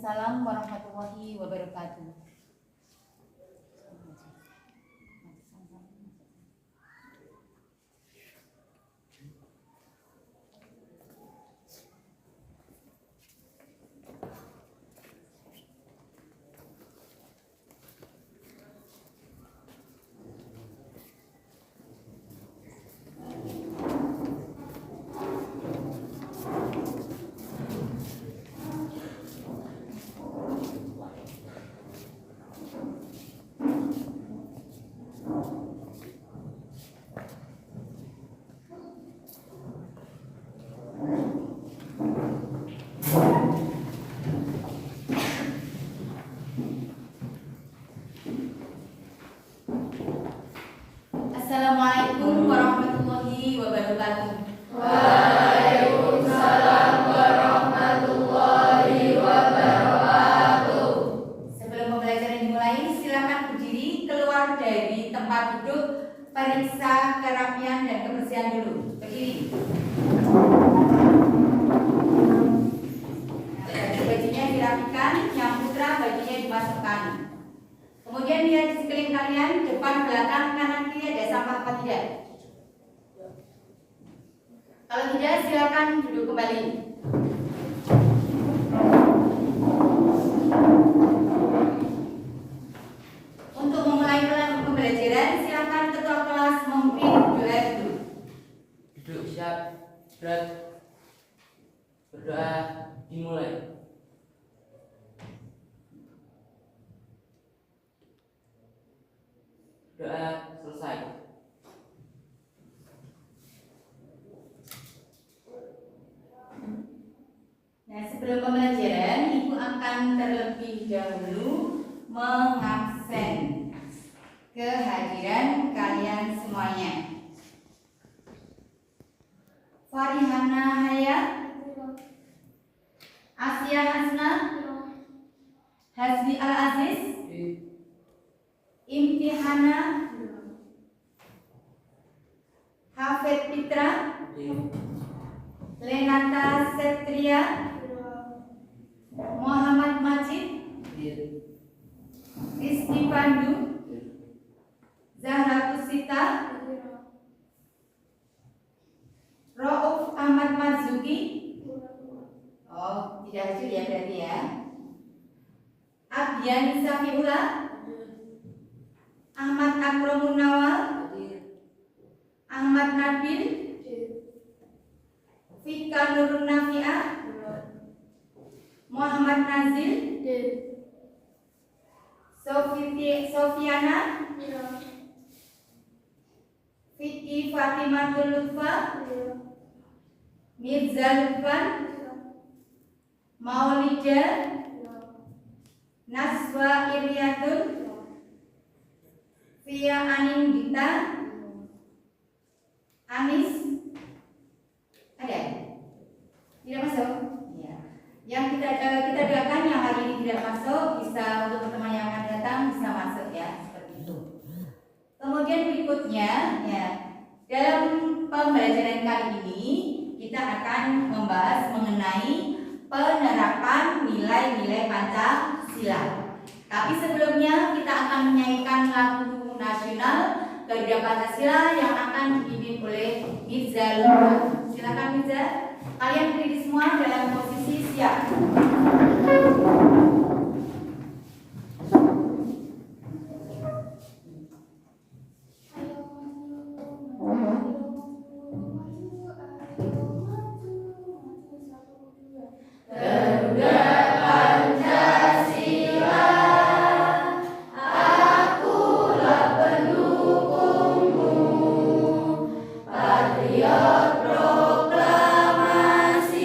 Waalaikumsalam warahmatullahi wabarakatuh. Assalamualaikum warahmatullahi wabarakatuh. Waalaikumsalam warahmatullahi wabarakatuh. Sebelum pembelajaran dimulai, silakan berdiri keluar dari tempat duduk, periksa kerapian dan kebersihan dulu. Berdiri. Bajunya dirapikan, yang putra bajunya dimasukkan. Kemudian lihat di sekeliling kalian, depan, belakang, kanan, kiri ada sampah apa tidak? Kalau tidak, silakan duduk kembali. Untuk memulai pembelajaran, silakan ketua kelas memimpin doa dulu. Duduk siap, berat. Berdoa dimulai. Doa selesai. Nah, sebelum pembelajaran, Ibu akan terlebih dahulu mengabsen kehadiran kalian semuanya. Farihana Haya, Asia Hasna, Hasbi Al Aziz, Imtihana, Hafid Pitra, Lenata Setria, Muhammad Majid, Rizky Pandu, Zahra Tusita, Rauf Ahmad Marzuki. Oh, tidak hadir ya berarti ya. Abdian Safiullah, Ahmad Akromun Nawal, Ahmad Nabil, Fika Nurun Nafi'ah, Muhammad Nazil, Sofiana, Fiki Fatimatul Lutfa, Mirza Lutfan, Maulida, Naswa Iriatun, Fia Anin Gita, Anis, ada? Tidak masuk? Ya. Yang kita doakan yang hari ini tidak masuk, bisa untuk teman-teman yang akan datang bisa masuk ya, seperti itu. Kemudian berikutnya, ya, dalam pembelajaran kali ini kita akan membahas mengenai penerapan nilai-nilai Pancasila. Tapi sebelumnya kita akan menyanyikan lagu nasional Garuda Pancasila yang akan dipimpin oleh Mirza Lutfan. Silakan Mirza, kalian berdiri semua dalam posisi siap. Patriot proklamasi.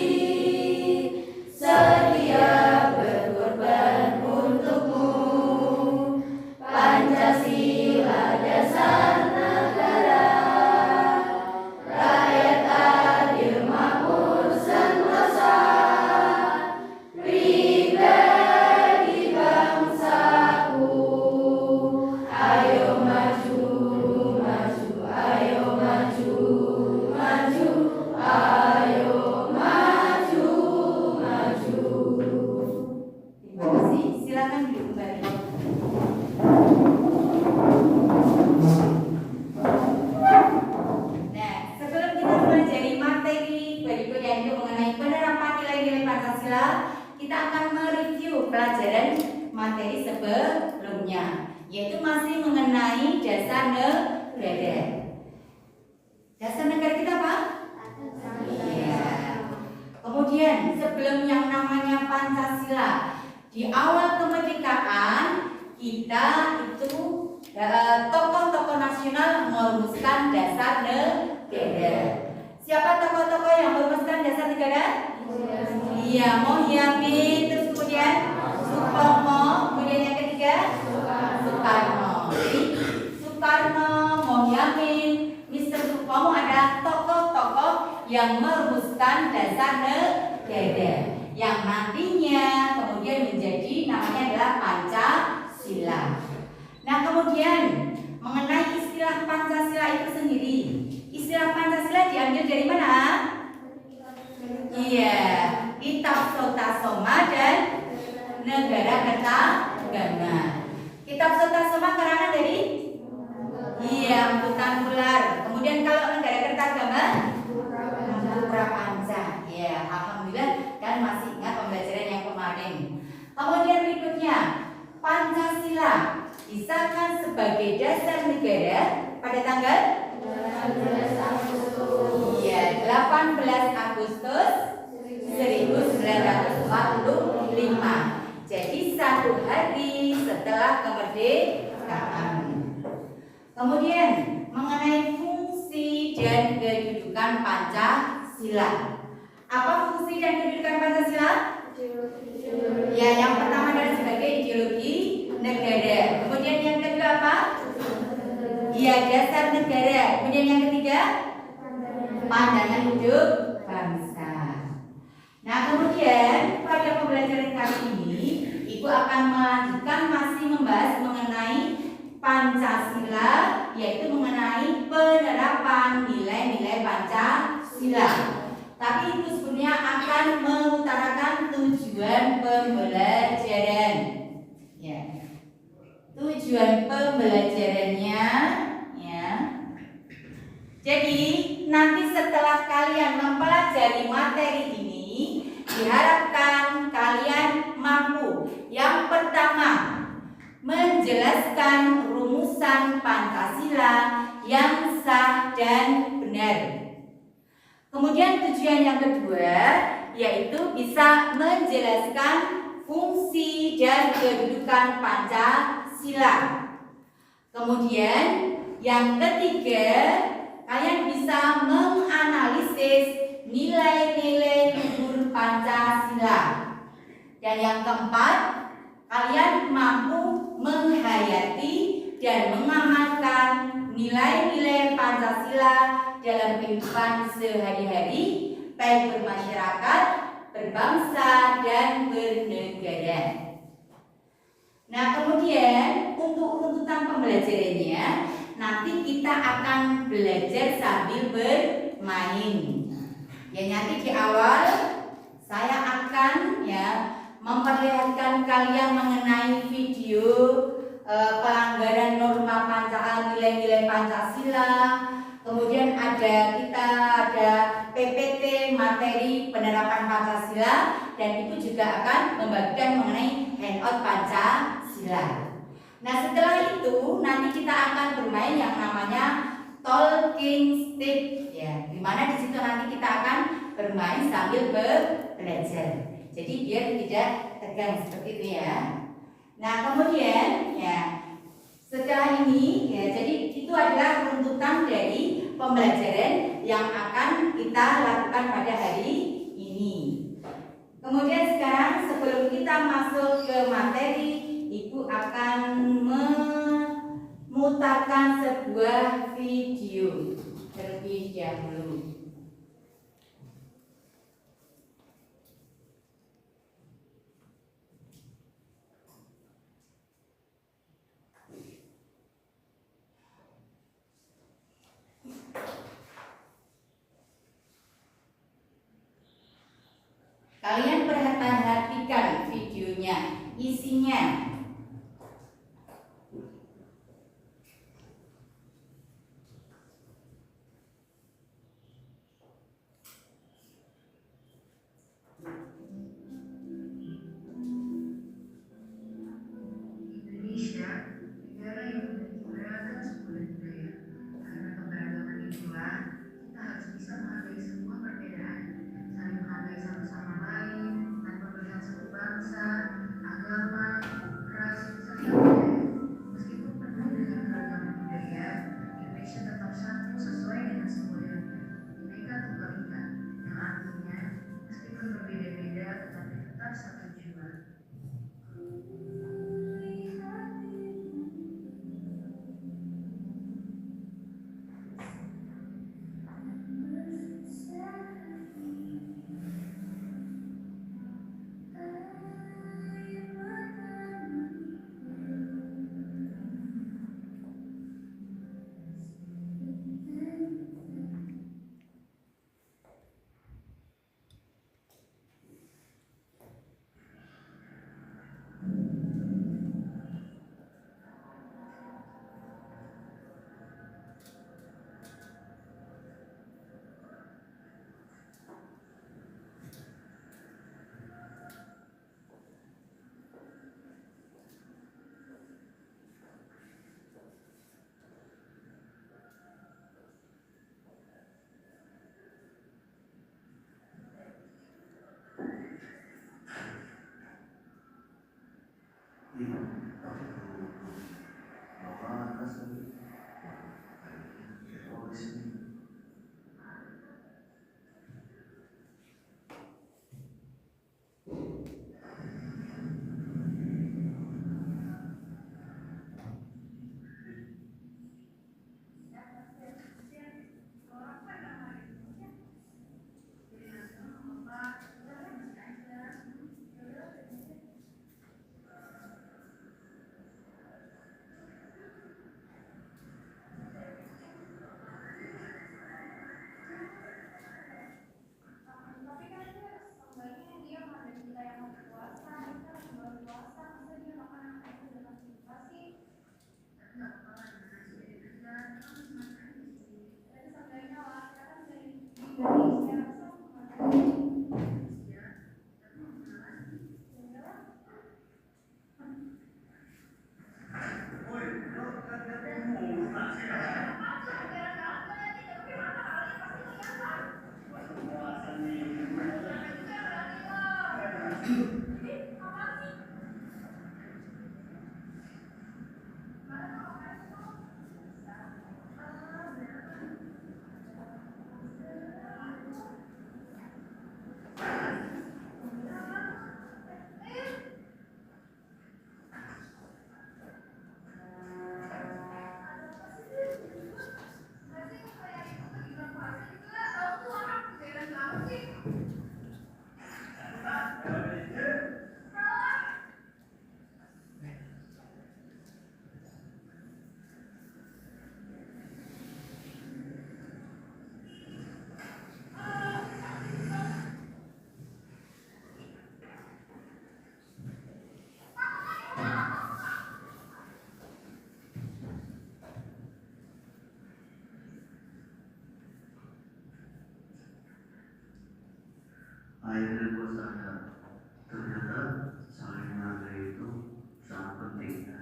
Pancasila, kita akan mereview pelajaran materi sebelumnya, yaitu masih mengenai dasar negara. Dasar negara kita apa? Iya. Kemudian sebelum yang namanya Pancasila, di awal kemerdekaan kita itu tokoh-tokoh nasional merumuskan dasar negara. Siapa tokoh-tokoh yang merumuskan dasar negara? Iya, Mohyamin, terus kemudian Supomo, kemudian yang ketiga Soekarno. Jadi Soekarno, Mohyamin, Mr. Supomo adalah tokoh-tokoh yang merumuskan dasar negara yang nantinya kemudian menjadi namanya adalah Pancasila. Nah, kemudian mengenai istilah Pancasila itu sendiri, istilah Pancasila diambil dari mana? Iya, Kitab Sota Soma dan Negara Kertagama. Kitab Sota Soma karangan dari Empu Tanggular. Kemudian kalau Negara Kertagama Prapanca. Ya, alhamdulillah kan masih ingat pembelajaran yang kemarin. Kemudian berikutnya, Pancasila disahkan sebagai dasar negara pada tanggal 18 Agustus 1945. Jadi satu hari setelah kemerdekaan. Kemudian mengenai fungsi dan kedudukan Pancasila. Apa fungsi dan kedudukan Pancasila? Ya, yang pertama adalah sebagai ideologi negara. Kemudian yang kedua apa? Ya, dasar negara. Kemudian yang ketiga, pandangan hidup bangsa. Nah, kemudian pada pembelajaran kali ini, Ibu akan melanjutkan masih membahas mengenai Pancasila, yaitu mengenai penerapan nilai-nilai Pancasila. Tapi itu sebenarnya akan mengutarakan tujuan pembelajaran. Ya. Tujuan pembelajarannya, ya. Jadi nanti setelah kalian mempelajari materi ini, diharapkan kalian mampu yang pertama menjelaskan rumusan Pancasila yang sah dan benar. Kemudian tujuan yang kedua yaitu bisa menjelaskan fungsi dan kedudukan Pancasila. Kemudian yang ketiga, kalian bisa menganalisis nilai-nilai luhur Pancasila. Dan yang keempat, kalian mampu menghayati dan mengamalkan nilai-nilai Pancasila dalam kehidupan sehari-hari, baik bermasyarakat, berbangsa, dan bernegara. Nah, kemudian untuk runtutan pembelajarannya, nanti kita akan belajar sambil bermain. Ya, nanti di awal saya akan memperlihatkan kalian mengenai video pelanggaran norma Pancasila, nilai-nilai Pancasila. Kemudian kita ada PPT materi penerapan Pancasila, dan itu juga akan membagikan mengenai handout Pancasila. Nah, setelah itu nanti kita akan bermain yang namanya talking stick, ya. Dimana di situ nanti kita akan bermain sambil belajar. Jadi biar tidak tegang seperti itu ya. Nah, kemudian setelah ini jadi itu adalah runtutan dari pembelajaran yang akan kita lakukan pada hari ini. Kemudian sekarang sebelum kita masuk ke materi, Ibu akan memutarkan sebuah video terlebih dahulu. Kalian perhatikan videonya, isinya. Akhirnya gue sadar, ternyata saling menghargai itu sangat penting ya.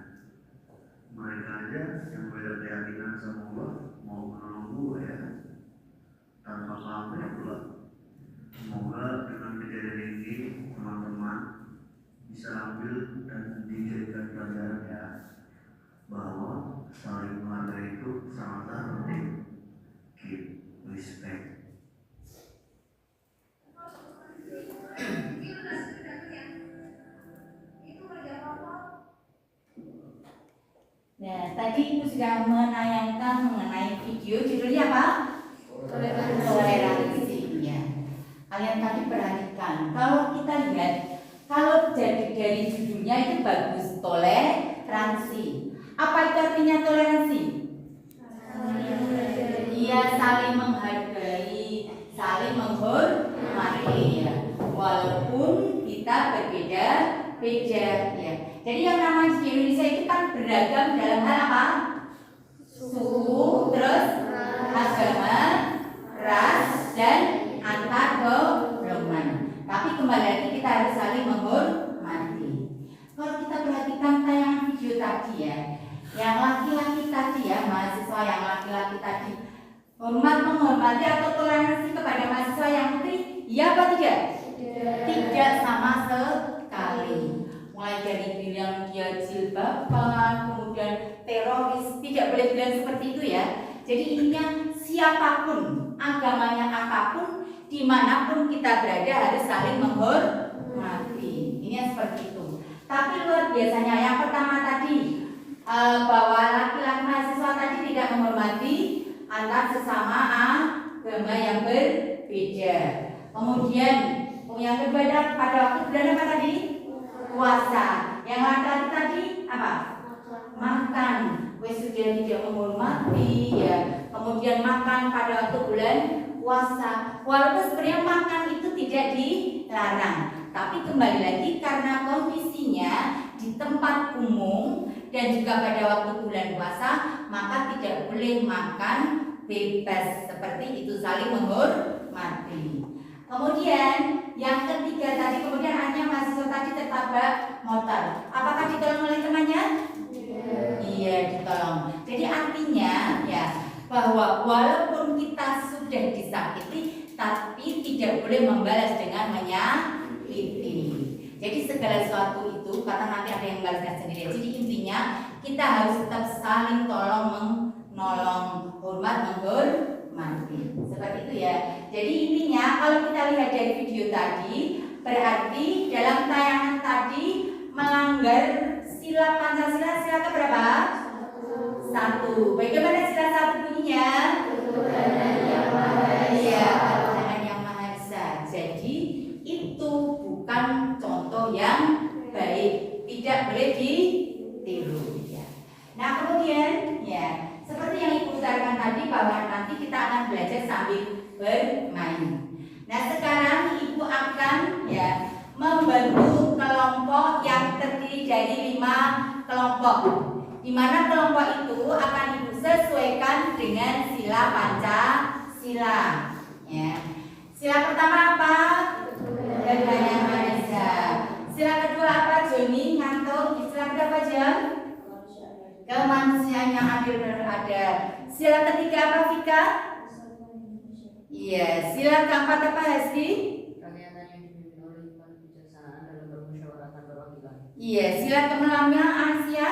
Mereka aja yang beda keyakinan sama gue mau menolong gue ya, tanpa pamrih pula. Semoga dengan kejadian ini teman-teman bisa ambil dan dijadikan pelajaran ya, bahwa saling menghargai itu sangatlah penting. Keep respect. Nah, tadi Ibu sudah menayangkan mengenai video judulnya apa? Toleransi. Ya. Kalian tadi perhatikan, kalau kita lihat, kalau dari judulnya itu bagus, toleransi. Apa itu artinya toleransi? Iya, saling menghargai, saling menghormati ya. Walaupun kita berbeda-beda ya. Jadi yang namanya di Indonesia itu kan beragam dalam hal apa? Suku, terus agama, ras, dan antar golongan. Tapi kembali lagi kita harus saling menghormati. Kalau kita perhatikan tayangan video tadi ya, yang laki-laki tadi ya, mahasiswa yang laki-laki tadi menghormati atau toleransi kepada mahasiswa yang putri, iya apa tidak? Tidak sama sekali. Mulai dari bilang dia jilbaban, kemudian teroris, tidak boleh bilang seperti itu ya. Jadi intinya siapapun, agamanya apapun, dimanapun kita berada harus saling menghormati. Ini seperti itu. Tapi luar biasanya yang pertama tadi bahwa laki-laki mahasiswa tadi tidak menghormati antar sesama agama yang berbeda. Kemudian yang kedua pada waktu bulan apa tadi? Puasa. Yang laki-laki tadi apa? Makan. Wes sudah tidak menghormati ya. Kemudian makan pada waktu bulan puasa. Walaupun sebenarnya makan itu tidak dilarang, tapi kembali lagi karena kondisinya di tempat umum dan juga pada waktu bulan puasa, maka tidak boleh makan bebas. Seperti itu, saling menghormati. Kemudian yang ketiga tadi, kemudian hanya mahasiswa tadi tertabrak motor. Apakah ditolong oleh temannya? Iya, ditolong. Jadi artinya ya bahwa walaupun kita sudah disakiti, tapi tidak boleh membalas dengan menyakiti. Jadi segala sesuatu itu, karena nanti ada yang membalasnya sendiri. Jadi intinya kita harus tetap saling tolong menolong, hormat menghormati. Seperti itu ya. Jadi intinya kalau kita lihat dari video tadi, berarti dalam tayangan tadi melanggar sila Pancasila, sila keberapa? 1. Bagaimana sila 1 bunyinya? Ketuhanan yang Maha Esa. Iya, Ketuhanan yang Maha Esa. Jadi itu bukan contoh yang baik, tidak boleh ditiru ya. Nah kemudian ya seperti yang Ibu utarakan tadi bahwa nanti kita akan belajar sambil bermain. Nah sekarang Ibu akan ya membentuk kelompok yang terdiri dari 5 kelompok, di mana kelompok itu akan Ibu sesuaikan dengan sila Pancasila ya. Sila pertama apa? Ketuhanan yang Maha Esa. Sila kedua apa Joni? Ngantuk. Sila berapa jam? Kemanusiaan yang adil dan beradab. Sila ketiga apa Vika? Iya. Sila keempat apa Hesti? Rakyatan yang dipimpin oleh hikmat kebijaksanaan dalam bermusyawarah perwakilan. Iya. Sila ke-6-nya Asia?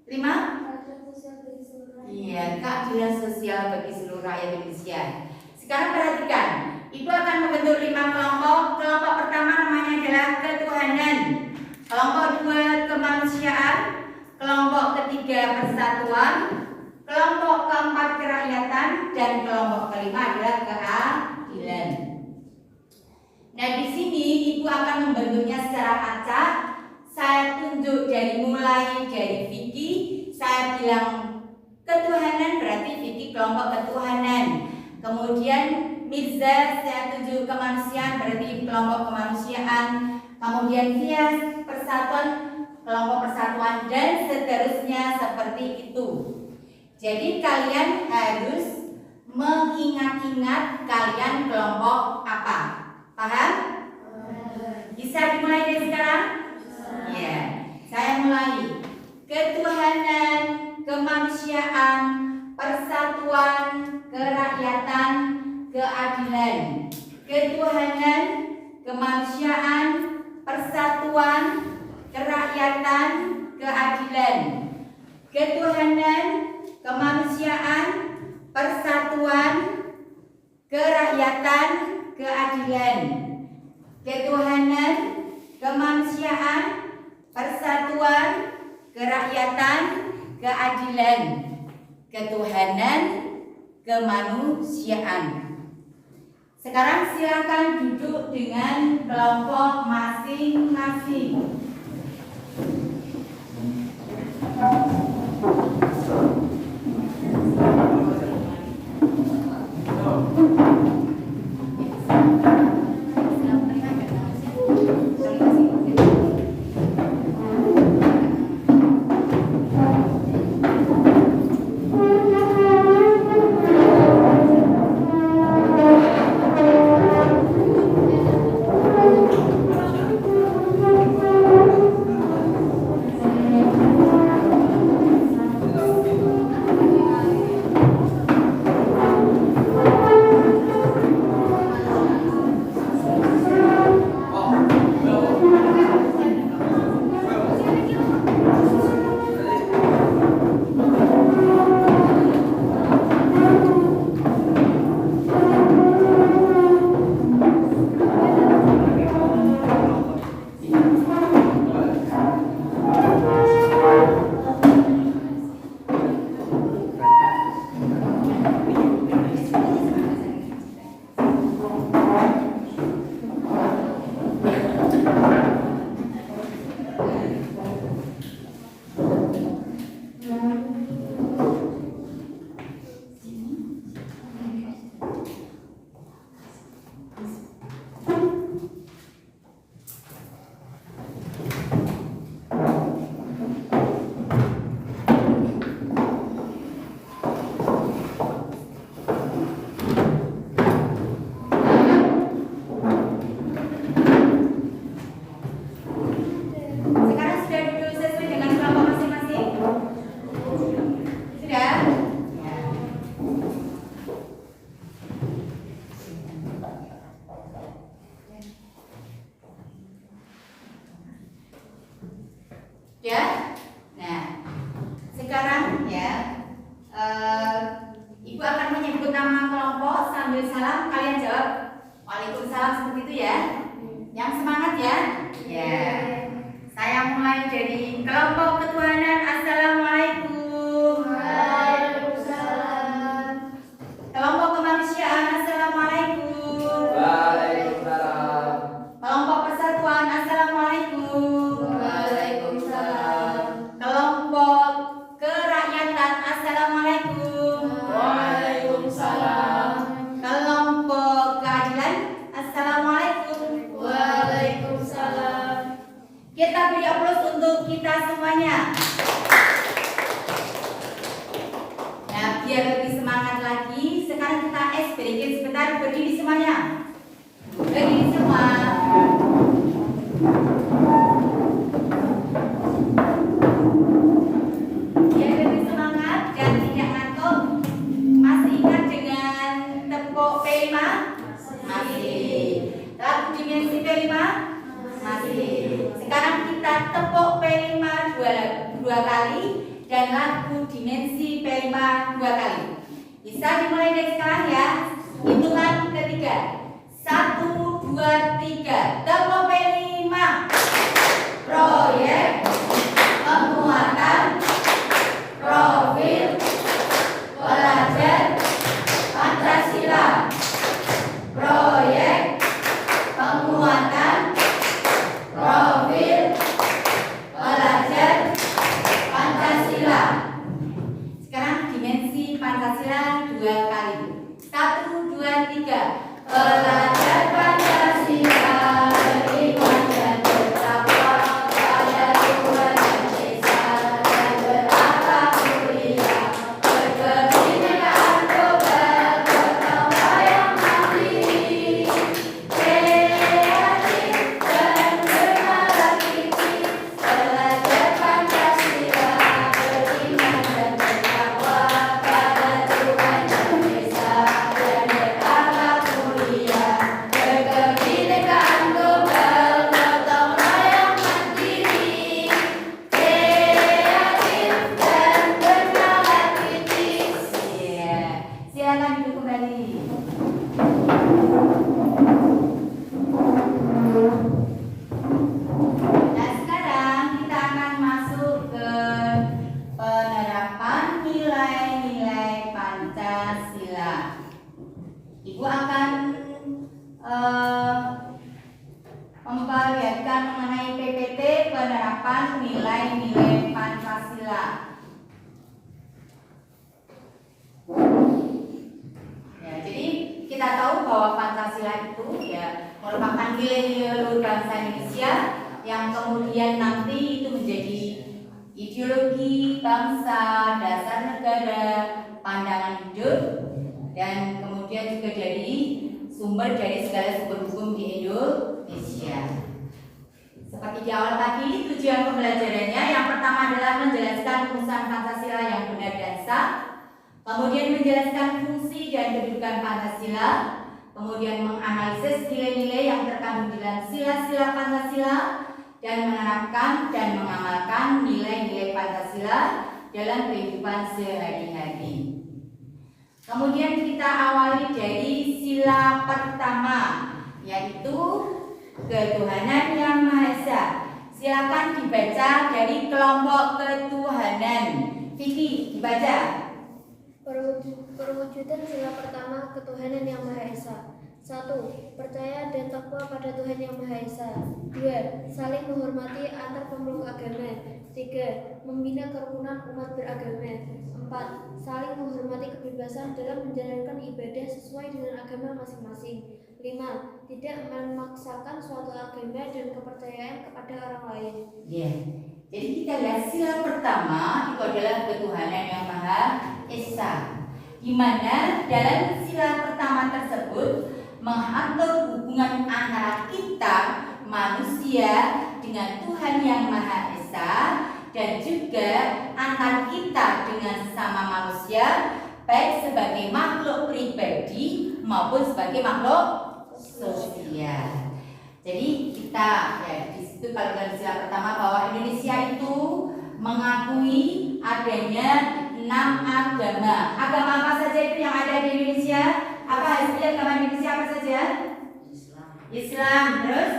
5? Iya. Keadilan sosial bagi seluruh rakyat Indonesia. Sekarang perhatikan, Ibu akan membentuk 5 kelompok. Kelompok pertama namanya adalah ketuhanan. Kelompok 2 kemanusiaan. Kelompok ketiga persatuan. Kelompok keempat kerakyatan. Dan kelompok kelima adalah keadilan. Nah di sini Ibu akan membentuknya secara acak. Saya tunjuk mulai dari Vicky. Saya bilang ketuhanan berarti Vicky kelompok ketuhanan. Kemudian Mirza saya tunjuk kemanusiaan berarti kelompok kemanusiaan. Kemudian Tias persatuan kelompok persatuan dan seterusnya seperti itu. Jadi kalian harus mengingat-ingat kalian kelompok apa. Paham? Bisa dimulai dari sekarang? Ya. Saya mulai. Ketuhanan, kemanusiaan, persatuan, kerakyatan, keadilan. Ketuhanan, kemanusiaan, persatuan, kerakyatan, keadilan. Ketuhanan, kemanusiaan, persatuan, kerakyatan, keadilan. Ketuhanan, kemanusiaan, persatuan, kerakyatan, keadilan. Ketuhanan, kemanusiaan. Sekarang silakan duduk dengan kelompok masing-masing. Ya. Nah, semuanya. Nah, biar lebih semangat lagi, sekarang kita berikan sebentar, berdiri semuanya. Berdiri semua. Biar lebih semangat dan tidak ngantuk. Masih ingat dengan tepuk P5? Masih. Lagu dimensi P5? Masih. Sekarang kita tepuk P5 dua kali dan lagu dimensi P5 dua kali. Bisa dimulai dari sekarang ya. Hitungan ketiga. 1, 2, 3. Tepuk P5. Proyek penguatan profil pelajar Pancasila. Proyek penguatan profil pelajar Pancasila. Sekarang dimensi Pancasila dua kali. 1, 2, 3. Pelajar Pancasila beriman dan bertakwa pada Tuhan dan Esa dan berakhlak mulia, berkebinekaan global, bertakwa yang mandiri, kreatif dan bernalar kritis. Pelajar Pancasila beriman dan bertakwa pada Tuhan dan Esa dan berakhlak mulia, berkebinekaan global, bertakwa yang mandiri, kreatif dan bernalar kritis. Iya, silakan duduk kembali. Nah, sekarang kita akan masuk ke penerapan nilai-nilai Pancasila. Ibu akan memperlihatkan mengenai PPT penerapan nilai-nilai Pancasila. Ya, jadi kita tahu bahwa Pancasila itu ya merupakan nilai-nilai luhur bangsa Indonesia yang kemudian nanti itu menjadi ideologi bangsa, dasar negara, pandangan hidup, dan kemudian juga dari sumber dari segala sumber hukum di Indonesia. Seperti di awal tadi, tujuan pembelajarannya yang pertama adalah menjelaskan rumusan Pancasila yang benar dan sah, kemudian menjelaskan fungsi dan kedudukan Pancasila, kemudian menganalisis nilai-nilai yang terkandung dalam sila-sila Pancasila, dan menerapkan dan mengamalkan nilai-nilai Pancasila dalam kehidupan sehari-hari. Kemudian kita awali dari sila pertama, yaitu ketuhanan yang Maha Esa. Silakan dibaca dari kelompok ketuhanan. Vicky, dibaca. Perwujudan sila pertama ketuhanan yang Maha Esa. 1. Percaya dan takwa pada Tuhan yang Maha Esa. 2. Saling menghormati antar pemeluk agama. 3. Membina kerukunan umat beragama. 4. Saling menghormati kebebasan dalam menjalankan ibadah sesuai dengan agama masing-masing. 5. Tidak memaksakan suatu agama dan kepercayaan kepada orang lain. Ya. Jadi kita lihat sila pertama itu adalah ketuhanan yang Maha Esa, di mana dalam sila pertama tersebut mengatur hubungan antara kita manusia dengan Tuhan yang Maha Esa, dan juga antar kita dengan sesama manusia, baik sebagai makhluk pribadi maupun sebagai makhluk sosial. Jadi kita ya di situ kalau dalam sila pertama bahwa Indonesia itu mengakui adanya 6 agama. Agama apa saja itu yang ada di Indonesia? Apa hasilnya agama Indonesia apa saja? Islam, terus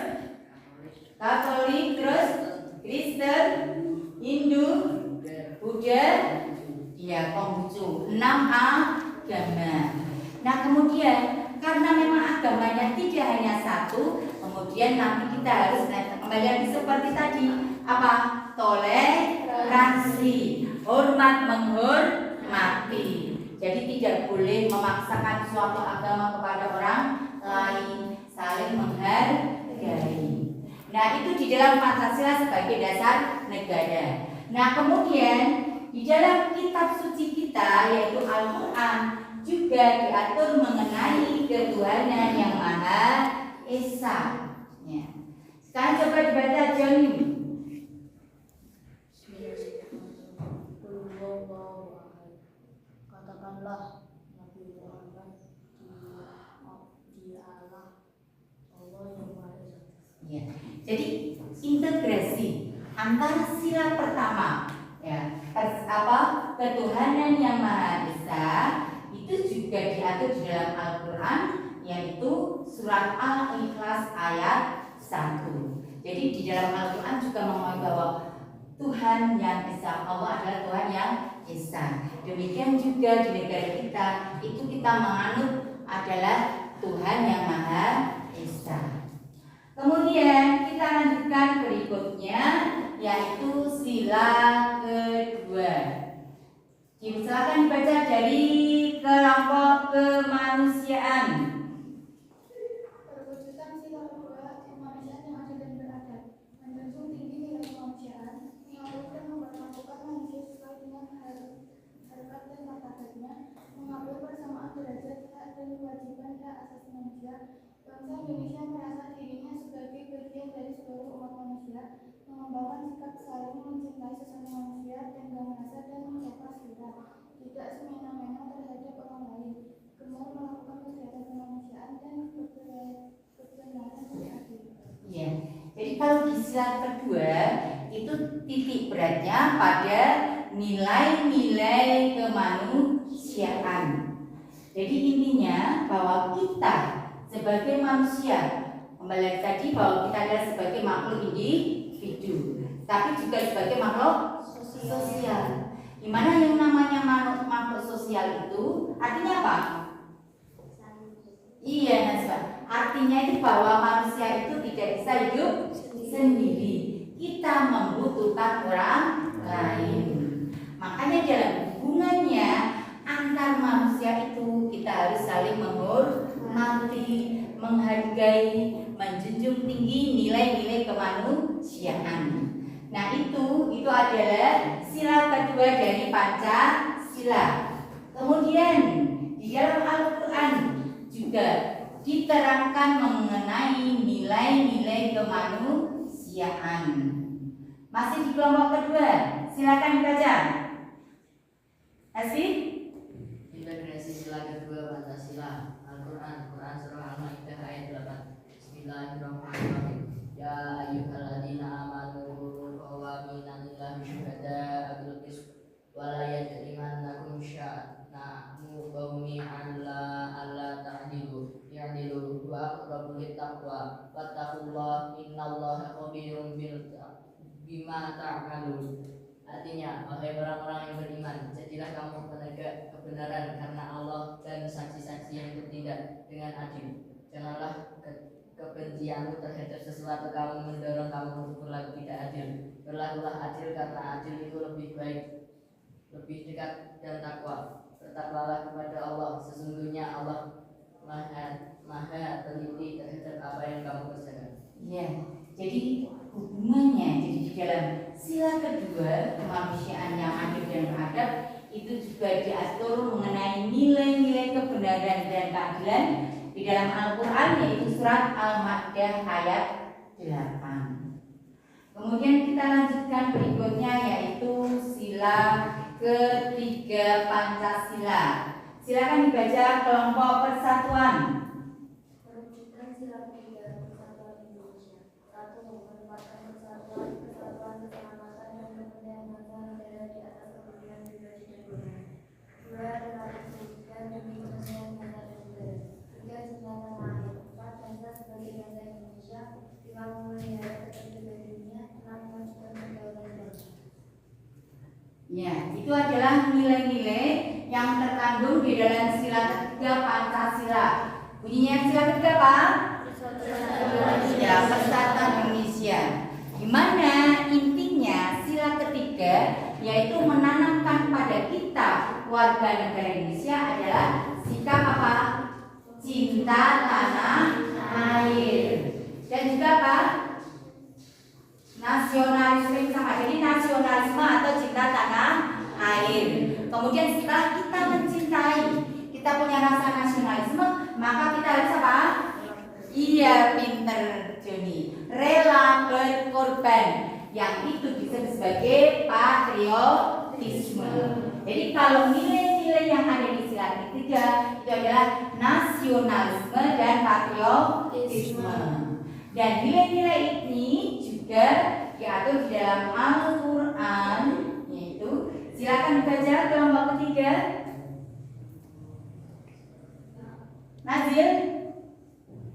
Katolik, terus Kristen, Hindu, Buddha, ya Konghucu. 6 agama. Nah kemudian karena memang agamanya tidak hanya satu, kemudian nanti kita harus kembali lagi seperti tadi apa? Toleransi, hormat menghormati. Jadi tidak boleh memaksakan suatu agama kepada orang lain, saling menghargai. Nah, itu di dalam Pancasila sebagai dasar negara. Nah, kemudian di dalam kitab suci kita yaitu Al-Quran juga diatur mengenai ketuhanan yang Maha Esa. Ya. Sekarang coba dibaca Joni. Katakanlah Nabi Muhammad dia Allah yang Maha Esa. Ya. Jadi integrasi antara sila pertama ya ketuhanan yang Maha Esa itu juga diatur di dalam Al-Quran yaitu surat Al-Ikhlas ayat 1. Jadi di dalam Al-Quran juga mengatakan bahwa Tuhan yang Esa, Allah adalah Tuhan yang Esa. Demikian juga di negara kita itu kita menganut adalah Tuhan yang Maha Esa. Kemudian kita lanjutkan berikutnya yaitu sila kedua. Silakan dibaca dari kelompok kemanusiaan. Perwujudan sila kedua kemanusiaan yang adil dan beradab, menjunjung tinggi nilai kemanusiaan, mengatur dan memperlakukan manusia sesuai dengan harkat dan martabatnya, mengatur persamaan derajat hak dan kewajiban hak asasi manusia. Bangsa Indonesia merasa dirinya sebagai bagian dari seluruh umat manusia, mengembangkan sikap saling mencintai sesama manusia dan gak merasa dan menjaga selera, tidak semena-mena terhadap orang lain, gemar melakukan kegiatan kemanusiaan dan kebenaran dan adil. Ya, jadi kalau di sila kedua itu titik beratnya pada nilai-nilai kemanusiaan. Jadi intinya bahwa kita sebagai manusia, kembali tadi bahwa kita adalah sebagai makhluk individu, tapi juga sebagai makhluk sosial. Dimana yang namanya makhluk sosial itu artinya apa? Iya, Nasba. Artinya itu bahwa manusia itu tidak bisa hidup sendiri. Kita membutuhkan orang lain. Makanya dalam hubungannya antar manusia itu kita harus saling menghormati, menghargai, menjunjung tinggi nilai-nilai kemanusiaan. Nah, itu adalah sila kedua dari Pancasila. Kemudian di dalam Al-Quran juga diterangkan mengenai nilai-nilai kemanusiaan. Masih di kelompok kedua, silakan dibaca. Asih? Integrasi sila kedua Pancasila. Al-Quran surah Al-Maidah ayat 8. Bismillahirrahmanirrahim. Ya ayyuhalladzina amanu qawwamina lillahi syuhada'a bil qist wa la yajrimannakum sya'na'u qaumin alla ta'dilu i'dilu wa aqrabu littaqwa wattaqullaha innallaha khabirum bima ta'malun. Artinya, wahai orang-orang yang beriman, jadilah kamu penegak kebenaran karena Allah dan saksi-saksi yang bertindak dengan adil. Janganlah kebencianmu terhadap sesuatu kamu mendorong kamu untuk berlaku tidak adil. Berlakulah adil karena adil itu lebih baik, lebih dekat dan takwa. Bertakwalah kepada Allah, sesungguhnya Allah maha teliti terhadap apa yang kamu kerjakan. Ya, jadi hubungannya jadi di dalam sila kedua kemanusiaan yang adil dan beradab itu juga diatur mengenai nilai-nilai kebenaran dan keadilan di dalam Al-Quran yaitu surat Al-Maidah ayat 8. Kemudian kita lanjutkan berikutnya yaitu sila ketiga Pancasila. Silakan dibaca kelompok persatuan. Perwujudan sila ketiga persatuan Indonesia. 1. Menempatkan persatuan, keselamatan dan kepentingan bangsa negara di atas kepentingan pribadi dan golongan. 2. Relatif demi kepentingan bangsa dan negara. 3. Cinta tanah air. 4. Bangsa sebagai bangsa Indonesia. 5. Memelihara ketertiban dunia. 6. Memajukan kedaulatan bangsa. Ya, itu adalah nilai-nilai yang terkandung di dalam sila ketiga Pancasila. Bunyinya sila ketiga apa? Ya, Persatuan Indonesia. Di mana intinya sila ketiga yaitu menanamkan pada kita warga negara Indonesia adalah sikap apa? Cinta tanah air. Dan juga apa? Nasionalisme itu sama. Jadi nasionalisme atau cinta tanah air. Kemudian setelah kita mencintai, kita punya rasa nasionalisme, maka kita harus apa? Iya, pinter Joni. Rela berkorban. Yang itu disebut sebagai patriotisme. Jadi kalau nilai-nilai yang ada di sila ketiga itu adalah nasionalisme dan patriotisme. Dan nilai-nilai ini juga diatur di dalam Al-Quran, yaitu silakan dibaca kelompok ketiga. Nazil.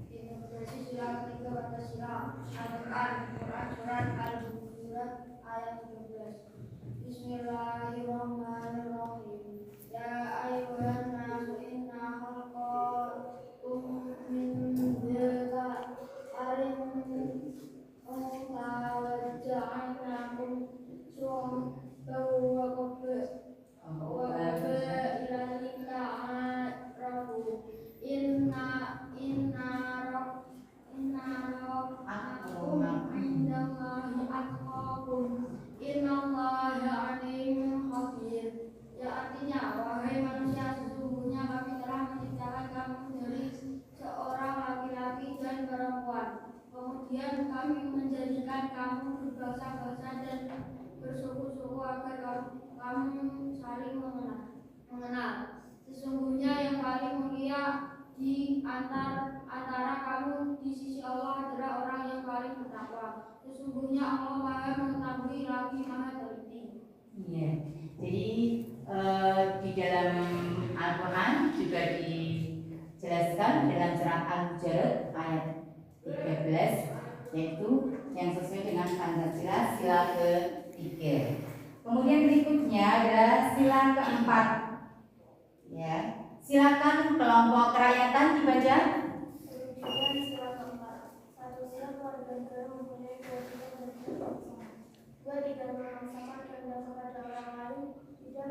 Integrasi sila ketiga Pancasila. Al-Quran, surat Al-Hujurat ayat 17. Bismillahirrahmanirrahim. Ya ayyuhan nasu inna khalaqakum min dzakarin unsa wa ja'alnakum syu'uban wa qabaila lita'arafu. Innakum indallahi atqakum. Innallaha alimun khabir. Ya, artinya, wahai manusia, sesungguhnya kami telah menciptakan kamu dari seorang laki-laki dan perempuan. Kemudian kami menjadikan kamu berbangsa-bangsa dan bersuku-suku agar kamu saling mengenal. Sesungguhnya yang paling mulia di antara kamu di sisi Allah adalah orang yang paling bertakwa. Sesungguhnya Allah Maha mengetahui lagi Maha teliti. Iya. Jadi di dalam Al-Quran juga dijelaskan dalam surat Al-Hujurat ayat 13, yaitu yang sesuai dengan Pancasila sila ketiga. Kemudian berikutnya adalah sila keempat. Ya, silakan kelompok kerakyatan dibaca. Kemudian sila keempat. Satu, sila keluarga negara mempunyai kewajiban dan kewajiban. Dua, tidak memaksakan kehendak kepada orang lain. Tidak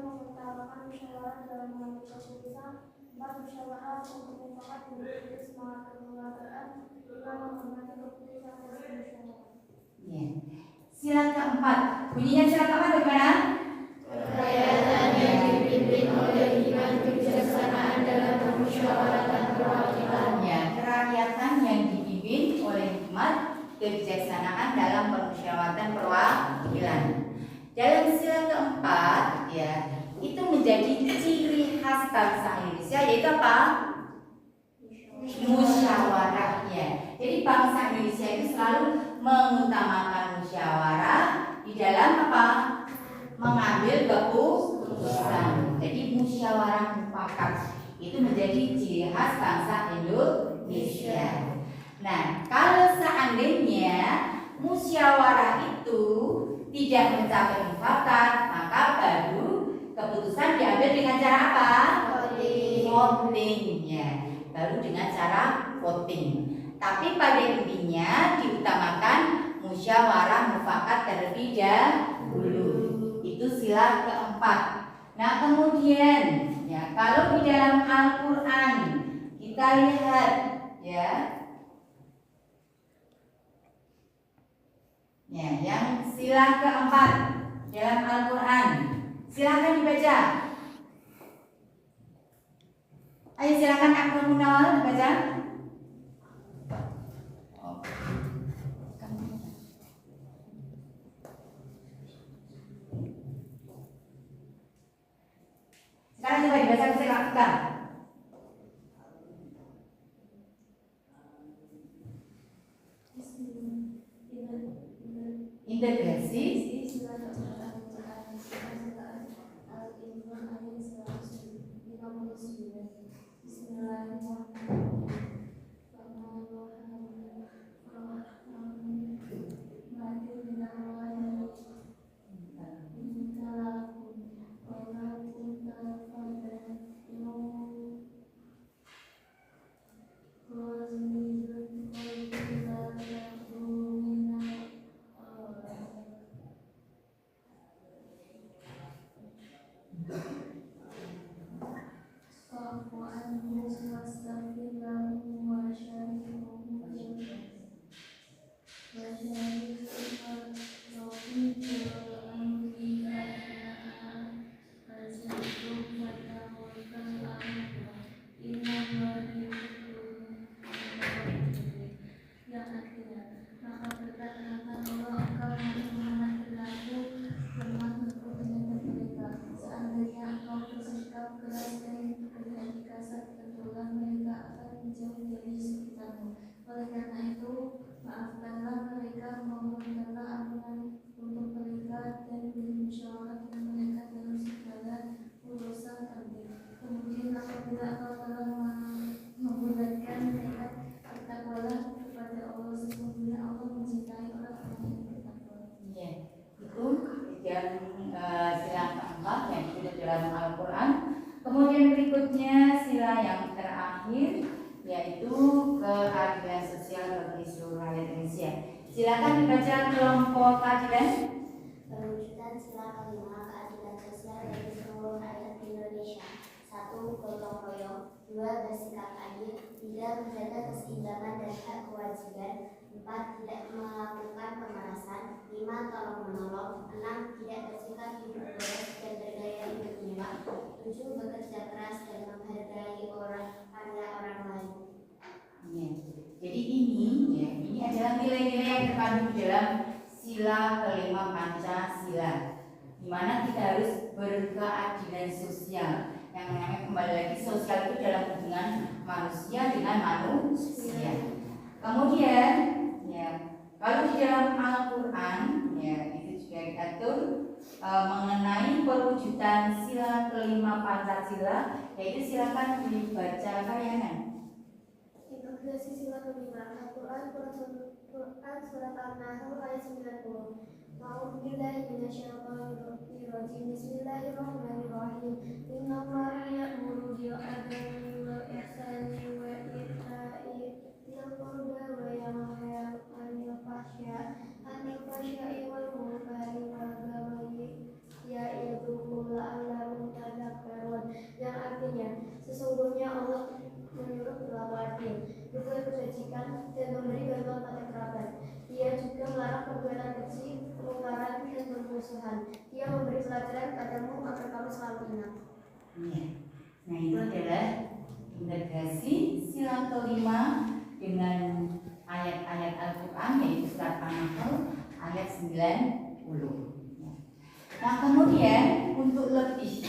mengutamakan musyawarah dalam mengambil keputusan. Empat, musyawarah untuk mufakat menjadi semangat kelembagaan. Lima, menghormati keputusan dari musyawarah. Ya. Sila keempat. Bunyinya sila keempat bagaimana? Kerakyatan yang dipimpin oleh iman kebijaksanaan dalam permusyawaratan perwakilan. Ya, kerakyatan yang dipimpin oleh hikmat kebijaksanaan dalam permusyawaratan perwakilan. Dalam sila keempat, ya, itu menjadi ciri khas bangsa Indonesia, yaitu apa? Musyawarah. Ya. Jadi bangsa Indonesia itu selalu mengutamakan musyawarah di dalam apa? Mengambil keputusan. Jadi musyawarah mufakat itu menjadi ciri khas bangsa Indonesia. Nah, kalau seandainya musyawarah itu tidak mencapai mufakat, maka baru keputusan diambil dengan cara apa? Voting. Ya, baru dengan cara voting. Tapi pada intinya diutamakan musyawarah mufakat terlebih dahulu. Itu sila keempat. Nah, kemudian ya, kalau di dalam Al-Quran kita lihat ya, yang sila keempat dalam Al-Quran, silakan dibaca. Ayo silakan Akmal Munawal dibaca. Sekarang coba dibaca, saya lakukan. Integrasi. menikah maupun karena aturan untuk menikah dan bermusyawarah dan menikah dalam segala urusan penting. Kemudian apabila engkau telah membulatkan tekad, bertakwalah kepada Allah, sesungguhnya Allah mencintai orang-orang yang bertakwa. Ya, itu yang sila keempat yang sudah dalam Al-Quran. Kemudian berikutnya sila yang terakhir yaitu keadilan sosial bagi seluruh rakyat Indonesia. Silakan dibaca kelompok keadilan. Perwujudan sila kelima keadilan sosial bagi seluruh rakyat Indonesia. 1. Gotong royong. 2. Bersikap adil. 3. Menjaga keseimbangan dan hak kewajiban. 4. Tidak melakukan pemerasan. 5. Tolong menolong. 6. Tidak bersikap hidup boros dan bergaya hidup mewah. 7. Bekerja keras dan menghargai orang lain. Ya. Jadi ini adalah nilai-nilai yang terkandung di dalam sila kelima Pancasila, di mana kita harus berkeadilan sosial. Yang namanya kembali lagi sosial itu dalam hubungan manusia dengan manusia. Kemudian, ya, kalau di dalam Al-Quran, ya, itu juga diatur mengenai perwujudan sila kelima Pancasila, yaitu silakan dibaca kayangan. Integrasi sila kelima Al-Quran surat An-Nahl ayat 90. A'udzubillahi minasyaitonirrajim. Bismillahirrahmanirrahim. Innallaha ya'muru bil adli wal ihsani wa ita'i dzil qurba wa yanha 'anil fahsya'i wal munkari wal baghi ya'idzukum la'allakum tadhakkarun. Yang artinya, sesungguhnya Allah menyuruh berlaku adil, berbuat kebajikan, dan memberi bantuan pada kerabat. Dia juga melarang perbuatan keji, kemungkaran, dan permusuhan. Dia memberi pelajaran padamu agar kamu selalu ingat. Ya. Nah, itu adalah integrasi sila kelima dengan ayat-ayat Al-Quran, yaitu surat An-Nahl ayat 90. Nah, kemudian untuk lebih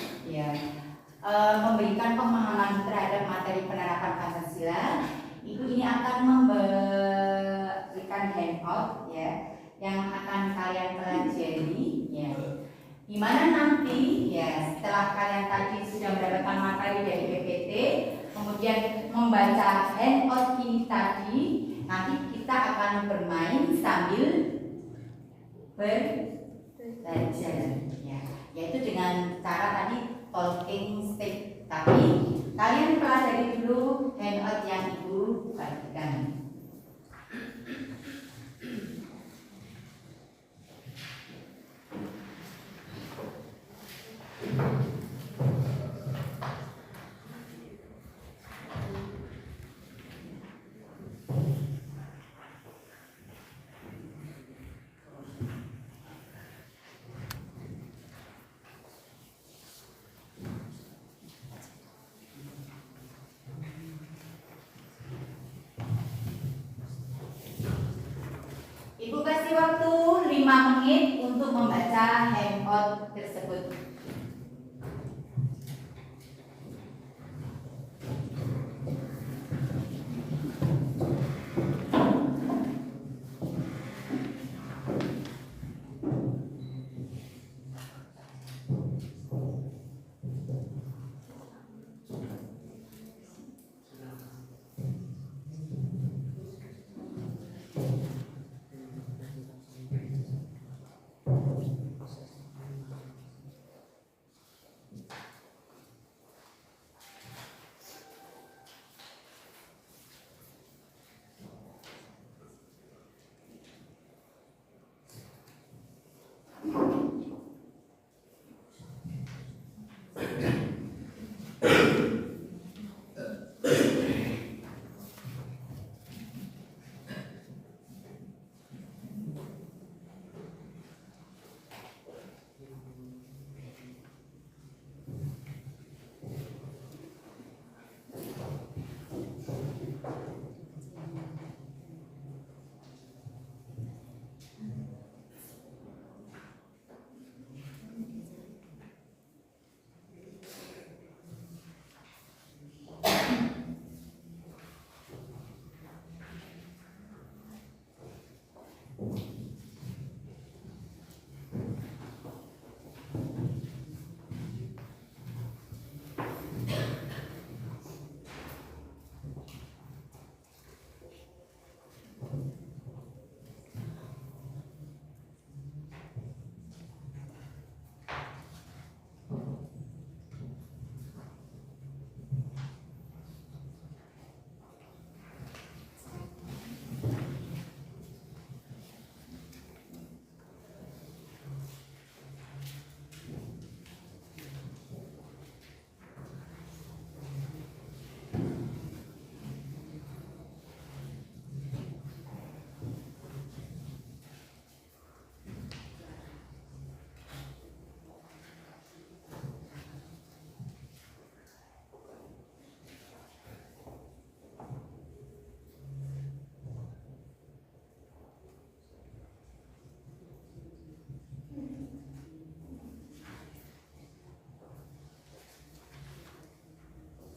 memberikan pemahaman terhadap materi penerapan Pancasila, Ibu ini akan memberikan handout ya yang akan kalian pelajari ya. Di mana nanti ya setelah kalian tadi sudah mendapatkan materi dari PPT, kemudian membaca handout ini tadi, nanti kita akan bermain sambil belajar ya, yaitu dengan cara tadi talking stick. Tapi kalian pelajari dulu handout yang Ibu bagikan. Ibu kasih waktu 5 menit untuk membaca handout tersebut.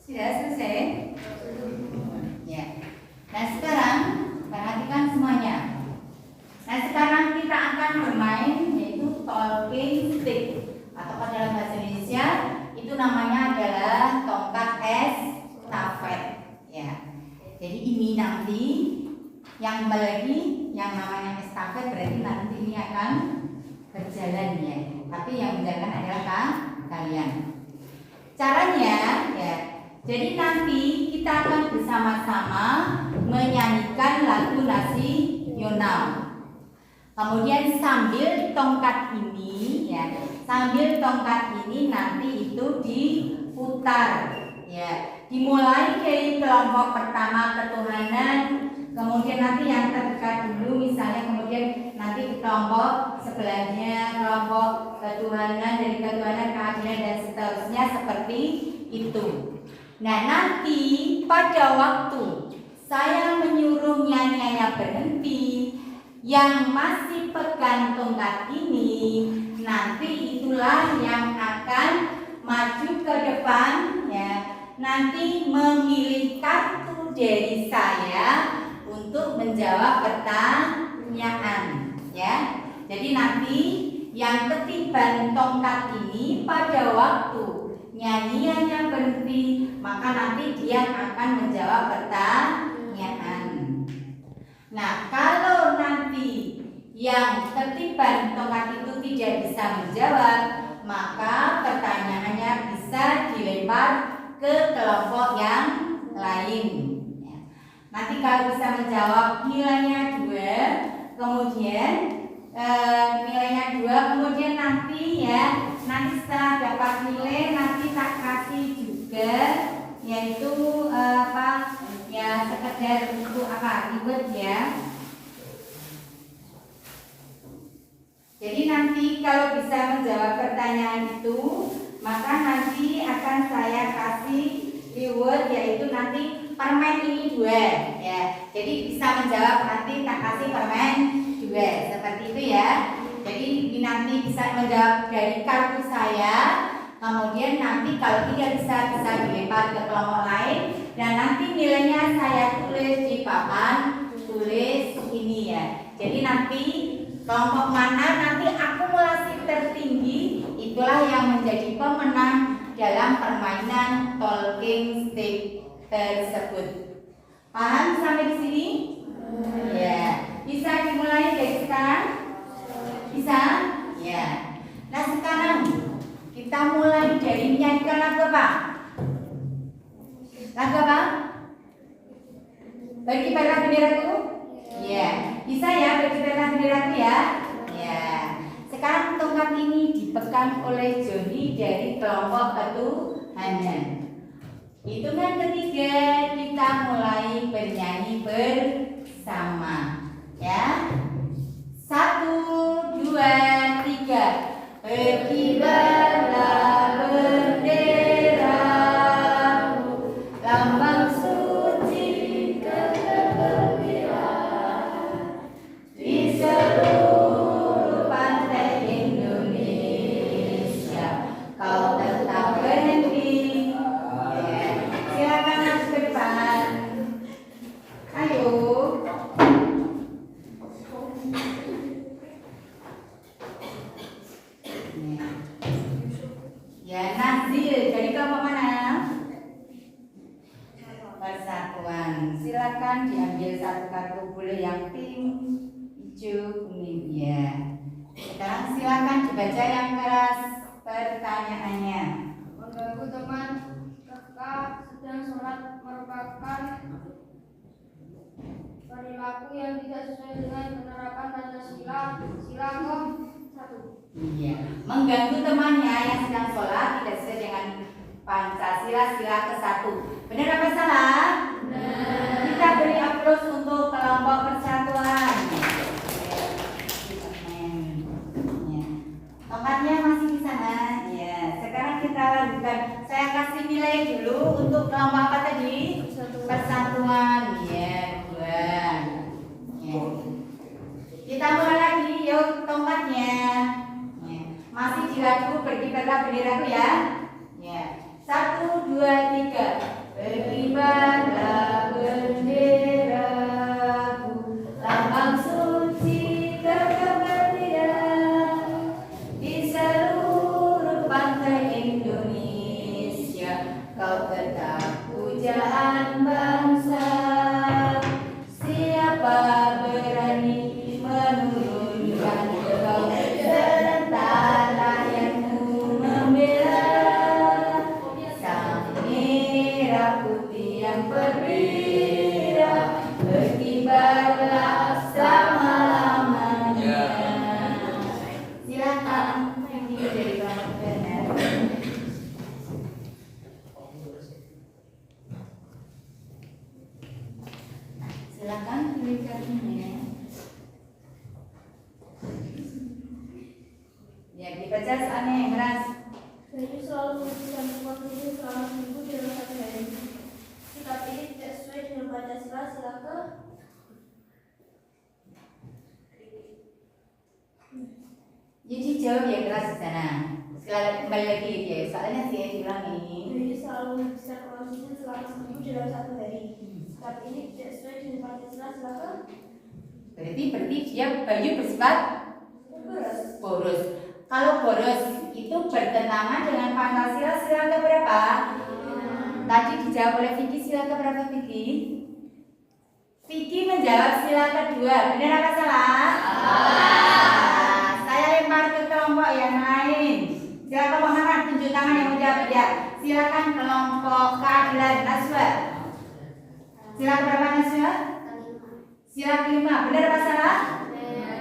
Sudah selesai? Ya. Nah sekarang perhatikan semuanya. Nah sekarang kita akan bermain yaitu talking stick atau dalam bahasa Indonesia itu namanya adalah tongkat estafet. Ya. Jadi ini nanti yang kembali lagi yang namanya estafet berarti nanti ini akan berjalan ya. Tapi yang menjalankan adalah kalian. Caranya ya. Jadi nanti kita akan bersama-sama menyanyikan lagu nasional. Kemudian sambil tongkat ini ya, sambil tongkat ini nanti itu diputar ya. Dimulai dari kelompok pertama ketuhanan, kemudian nanti yang terdekat dulu misalnya, kemudian nanti kelompok sebelahnya kelompok ketuhanan, dari ketuhanan keadilan dan seterusnya seperti itu. Nah nanti pada waktu saya menyuruh nyanyiannya berhenti, yang masih pegang tongkat ini nanti itulah yang akan maju ke depan ya. Nanti memilih kartu dari saya untuk menjawab pertanyaan ya. Jadi nanti yang ketiban tongkat ini pada waktu nyanyiannya berhenti, maka nanti dia akan menjawab pertanyaan. Nah, kalau nanti yang ketiban tongkat itu tidak bisa menjawab, maka pertanyaannya bisa dilempar ke kelompok yang lain. Nanti kalau bisa menjawab nilainya 2, kemudian nilainya 2, kemudian nanti ya, nanti setelah dapat nilai nanti tak kasih juga yaitu apa ya, sekedar untuk apa ribet ya. Jadi nanti kalau bisa menjawab pertanyaan itu, maka nanti akan saya kasih reward yaitu nanti permen ini 2 ya. Jadi bisa menjawab nanti tak kasih permen 2 seperti itu ya. Jadi ini nanti bisa menjawab dari kartu saya, kemudian nanti kalau tidak bisa dilempar ke kelompok lain, dan nanti nilainya saya tulis di papan tulis ini ya. Jadi nanti kelompok mana nanti akumulasi tertinggi itulah yang menjadi pemenang dalam permainan talking stick tersebut. Paham sampai di sini? Ya. Bisa dimulai dari sekarang? Bisa? Ya. Nah sekarang kita mulai dari menyanyikan lagu apa? Lagu apa? Berkibarlah benderaku? Ya. Bisa ya berkibarlah benderaku ya? Ya. Sekarang tongkat ini dipegang oleh Joni dari kelompok ketuhanan. Hitungan ketiga kita mulai bernyanyi bersama. Ya. 1, 2, 3. Berkibarlah benderamu, lambang suci kegembiraan di seluruh pantai Indonesia. Kau tetap berhenti. Silakan masuk ke depan. Ayo. hijau, kuning. Ya. Sekarang silakan dibaca yang keras pertanyaannya. Mengganggu teman ketika sedang sholat merupakan perilaku yang tidak sesuai dengan penerapan Pancasila. Sila ke-1. Iya. Mengganggu temannya yang sedang sholat tidak sesuai dengan Pancasila, sila ke-1. Benar apa salah? Benar. Kita beri aplaus untuk kelompok persatuan. Tongkatnya masih di sana. Ya. Sekarang kita lanjutkan. Saya kasih nilai dulu untuk kelompok apa tadi? Persatuan. Ya, 2. Ya. Kita mulai lagi. Yuk, tongkatnya. Ya. Masih dilaku berkibarlah benderaku ya. Ya. 1, 2, 3. Berkibarlah benderaku, lambang suci kemerdekaan di seluruh pantai Indonesia. Kau tetap pujaan bangsa. Siapa berani menurunkan kau serta rakyatmu membela sang merah putih yang perwira, berkibarlah selama-lamanya. Silakan ini dari kelompok benar. Silakan pilih kartunya. Ya, dibaca soalnya yang keras. Bayu selalu menghabiskan uang ini selama seminggu dalam 1 hari. Sikap ini tidak sesuai dengan Pancasila. Sila ke. Jadi jawab yang keras di sana. Sekali kembali lagi ya, soalnya saya bilang ini. Bayu selalu menghabiskan uang ini selama seminggu dalam 1 hari. Sikap ini tidak sesuai dengan Pancasila. Sila ke. Berarti dia Bayu bersifat boros. Kalau boros itu bertentangan dengan Pancasila, sila ke berapa? Tadi dijawab oleh Vicky, sila ke berapa Vicky? Vicky menjawab sila kedua. Benar apa salah? Salah. Saya lempar ke kelompok yang lain. Silakan kelompok mana? Tunjuk tangan yang menjawab ya. Silakan kelompok keadilan Naswa. Sila berapa Naswa? Sila kelima. Benar apa salah?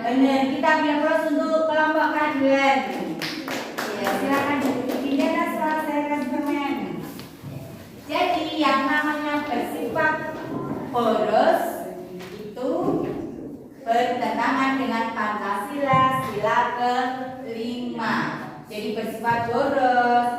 Benar. Kita bilang terus untuk kelompok keadilan. Ya, silakan duduk Naswa. Saya kasih permen. Jadi yang namanya bersifat boros itu bertentangan dengan Pancasila sila ke-5. Jadi bersifat boros.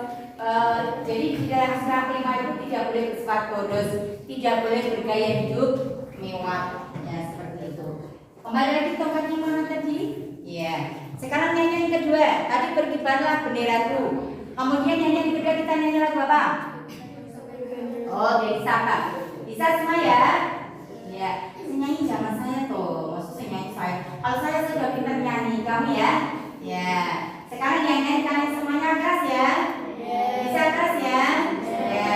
Jadi di dalam sila ke-5 itu tidak boleh bersifat boros, tidak boleh bergaya hidup mewah. Ya seperti itu. Kembali lagi tongkatnya mana tadi? Ya. Sekarang nyanyi yang kedua. Tadi berkibarlah benderaku. Kemudian nyanyi yang kedua kita nyanyi lagu apa? Oh, dari Saka. Bisa semua ya? Ya. Nyanyi jangan saya tuh. Maksudnya nyanyi saya. Kalau saya sudah pintar nyanyi, kamu ya? Ya. Sekarang yang nyanyi kalian semuanya keras ya? Bisa keras ya? Ya.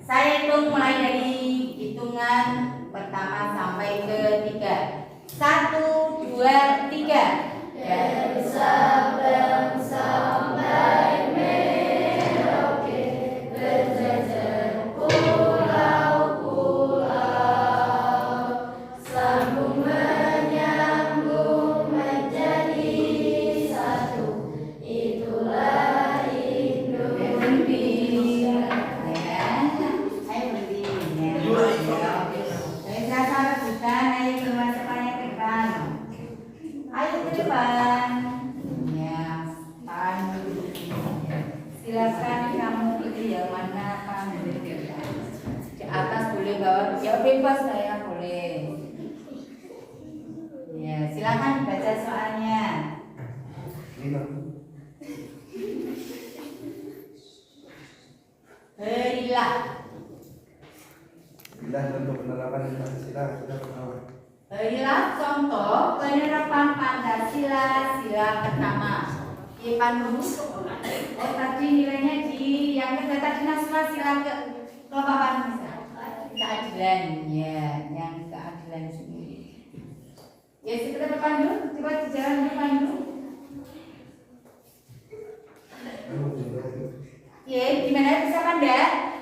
Saya hitung mulai dari hitungan pertama sampai ke 3. 1, 2, 3. Dari Sabang sampai Merauke, berjajar pulau-pulau, sambung menyambung menjadi satu. Itulah Indonesia. Ya, ayo berhenti. Saya salah bukan, ayo keluar semuanya ke depan. Ayo ke depan. Ya, tahan dulu. Silakan kamu pilih yang mana kamu di atas boleh bawah, ya bebas saya boleh. Ya, silakan baca soalnya. Berilah. Bila contoh penerapan Pancasila sudah pertama. Berilah contoh penerapan Pancasila sila pertama. Ipan dulu. Oh tadi nilainya di yang kedua tadi nasional sila ke kelompok apa? Keadilan ya, yang keadilan sendiri. Ya, kita berpandu. Coba jalan berpandu. Ya, gimana bisa pandai?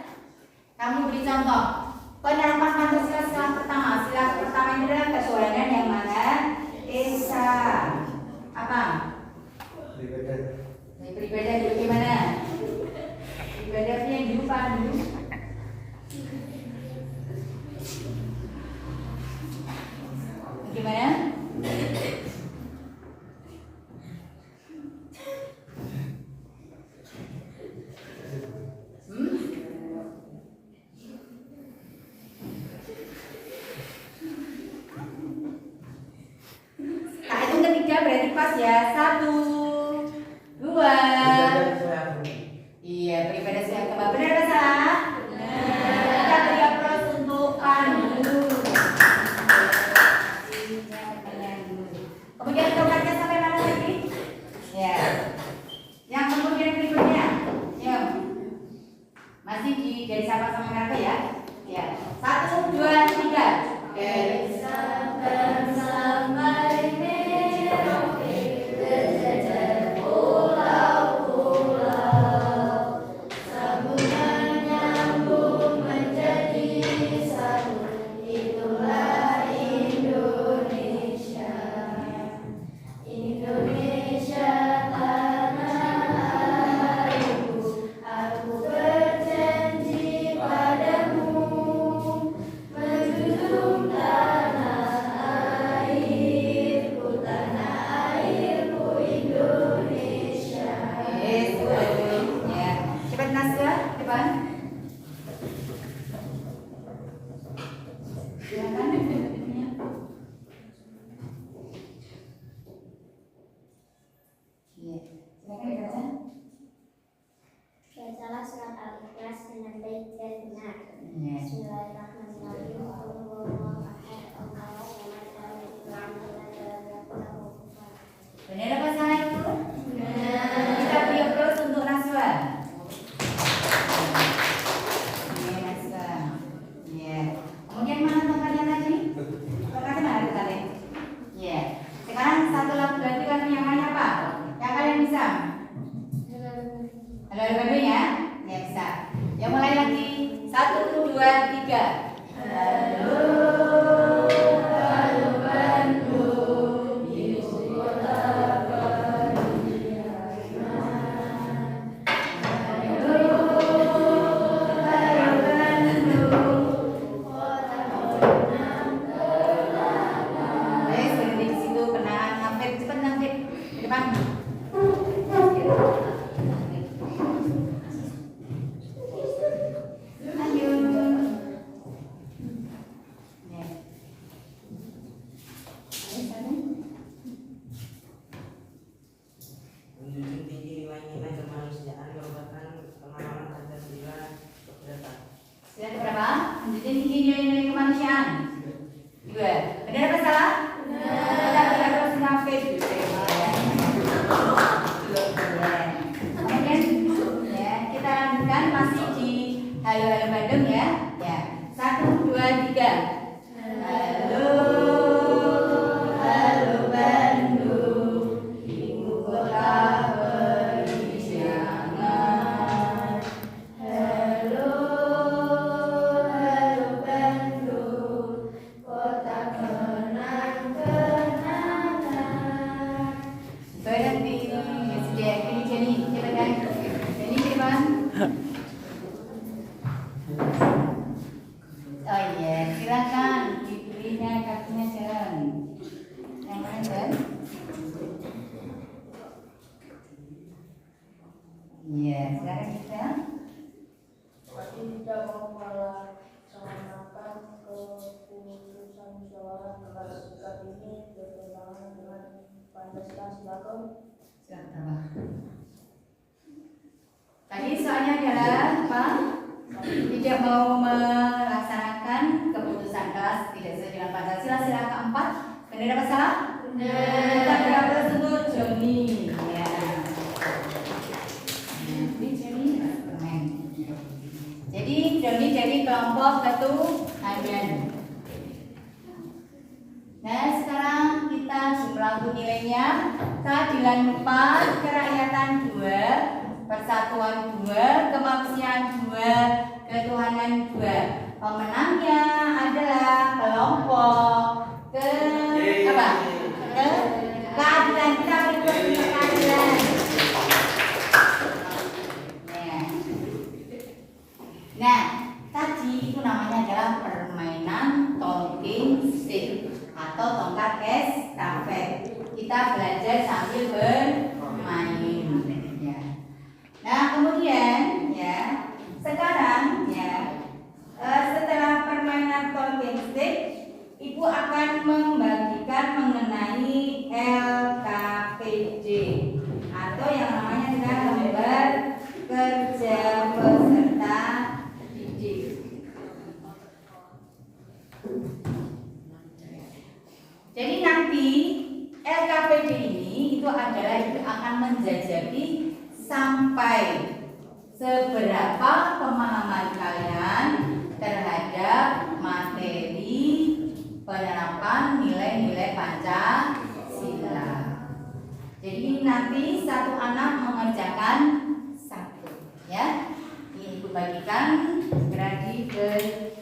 Kamu beri contoh. Penerapan Pancasila sila pertama. Sila pertama ini adalah ketuhanan yang Maha Esa. Apa? Beribadah dulu gimana? Ibadahnya yang dulu pandu. Gimana? Tak hitung ketiga berarti pas ya. 1, 2. Iya, beribadah sesuai agama. Benar atau salah? Kita beri aplaus untuk pandu. Kemudian tongkatnya sampai mana lagi? Ya. Yang kemudian berikutnya. Yuk. Masih dari Sabang sampai Merauke ya? Ya. 1, 2, 3. Dari Sabang sampai Merauke, terjajah pulau-pulau, sambungan nyambung menjadi satu, itulah Indonesia. Indonesia tanah airku, aku berjanji padamu, menjunjung tanah airku Indonesia. Yes, ya. Cepat Nasya, depan. Silakan. Iya, silakan dibaca. Bacalah surat Al-Ikhlas dengan baik dan benar. Iya. Bismillahirrahmanirrahim. Qul huwallahu ahad, Allahu samad, lam yalid walam yulad walam yakul lahu kufuwan ahad. Benar apa salah itu? Kita beri aplaus untuk Naswa. Iya, Naswa. Iya. Kemudian mana tongkatnya tadi? Tongkatnya mana tadi? Iya. Sekarang satu lagu lagi kan yang lain apa? Yang kalian bisa? Halo Bandung ya? Ya bisa. Yang mulai lagi 1, 2, 3. Halo Bandung, ibu kota pendidikan. Halo Bandung, kota penenang kenangan. Baik, berhenti di situ, kenangan, ngampir, cepat ngampir di depan. Ayo. Ya. Ayo sana. Menjunjung tinggi nilai-nilai kemanusiaan merupakan pemahaman Pancasila berdasar. Sudah berapa? Menjunjung tinggi nilai-nilai kemanusiaan. 2. Benar apa salah? Benar. Kita terus ngampir. Kemudian ya, kita lanjutkan masih di Halo Bandung ya. Ya. 1, 2, 3. Halo Bandung, ibu kota pendidikan. Halo Bandung, kota kenang-kenangan. Berhenti. Jenny, coba kan? Jenny, coba. Oh iya, silakan diberinya kartunya jalan. Yang mana kan? Iya, silakan kita. Tapi tidak mau melaksanakan keputusan musyawarah kepada sikap ini bertentangan dengan Pancasila. Silakan. Silakan. Tadi soalnya adalah apa? Tidak mau melaksanakan keputusan kelas tidak sesuai dengan Pancasila. Sila keempat. Benar apa salah? Benar. Kita berapa tersebut Joni? Ya. Ini Joni. Jadi Joni jadi kelompok ketuhanan. Nah sekarang kita Bu nilainya. Keadilan 4, kerakyatan 2, persatuan 2, kemanusiaan 2, ketuhanan 2. Pemenangnya adalah kelompok keadilan. Kita beri tepuk keadilan. Nah, tadi itu namanya adalah permainan talking stick atau tongkat estafet. Kita belajar sambil bermain. Ya. Nah, kemudian ya, sekarang ya, setelah permainan talking stick, Ibu akan membagikan mengenai LKPD atau yang namanya adalah lembar kerja peserta didik. Jadi nanti LKPD ini itu adalah itu akan menjajaki sampai seberapa pemahaman kalian terhadap materi penerapan nilai-nilai Pancasila. Jadi nanti satu anak mengerjakan satu, ya. Ini Ibu bagikan segera dikerjakan.